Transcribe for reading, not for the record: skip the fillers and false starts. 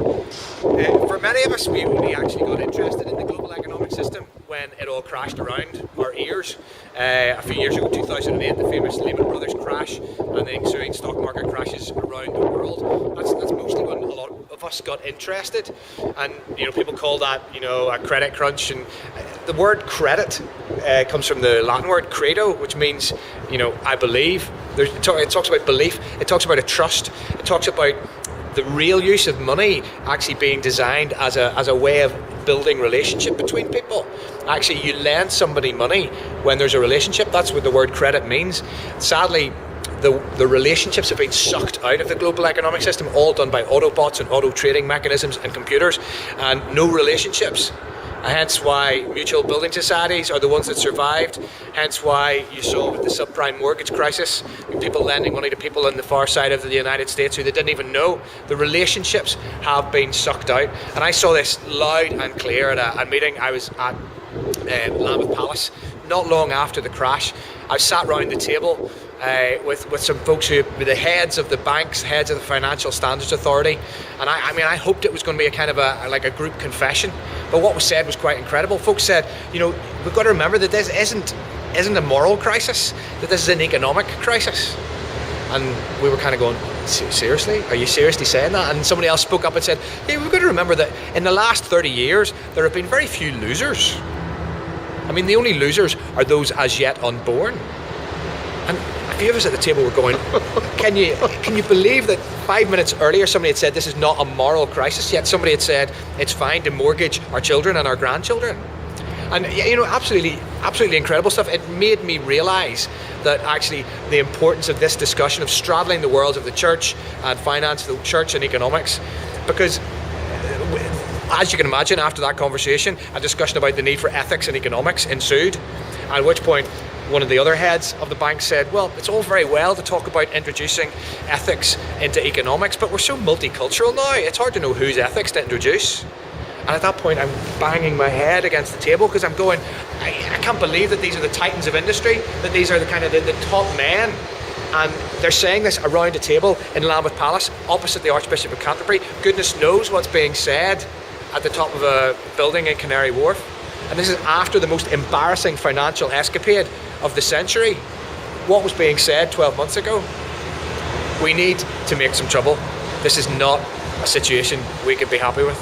For many of us, we actually got interested in the global economic system when it all crashed around our ears. A few years ago, 2008, the famous Lehman Brothers crash and the ensuing stock market crashes around the world. That's mostly when a lot of us got interested. And people call that a credit crunch. And the word credit comes from the Latin word credo, which means I believe. It talks about belief. It talks about a trust. It talks about the real use of money actually being designed as a way of building relationship between people. Actually, you lend somebody money when there's a relationship. That's what the word credit means. Sadly, the relationships have been sucked out of the global economic system, all done by Autobots and auto trading mechanisms and computers, and no relationships. Hence why mutual building societies are the ones that survived. Hence why you saw with the subprime mortgage crisis, people lending money to people on the far side of the United States who they didn't even know. The relationships have been sucked out. And I saw this loud and clear at a meeting I was at Lambeth Palace not long after the crash. I sat round the table with some folks who were the heads of the banks, heads of the Financial Standards Authority, and I hoped it was going to be a kind of a group confession, but what was said was quite incredible. Folks said, we've got to remember that this isn't a moral crisis, that this is an economic crisis. And we were kind of going, seriously? Are you seriously saying that? And somebody else spoke up and said, yeah, we've got to remember that in the last 30 years, there have been very few losers. I mean, the only losers are those as yet unborn. And a few of us at the table were going, can you believe that 5 minutes earlier somebody had said this is not a moral crisis, yet somebody had said it's fine to mortgage our children and our grandchildren? And absolutely incredible stuff. It made me realise that actually the importance of this discussion of straddling the worlds of the church and finance, the church and economics, because as you can imagine, after that conversation, a discussion about the need for ethics and economics ensued, at which point one of the other heads of the bank said, well, it's all very well to talk about introducing ethics into economics, but we're so multicultural now, it's hard to know whose ethics to introduce. And at that point, I'm banging my head against the table because I'm going, I can't believe that these are the titans of industry, that these are the kind of the top men. And they're saying this around a table in Lambeth Palace, opposite the Archbishop of Canterbury. Goodness knows what's being said at the top of a building in Canary Wharf. And this is after the most embarrassing financial escapade of the century. What was being said 12 months ago? We need to make some trouble. This is not a situation we could be happy with.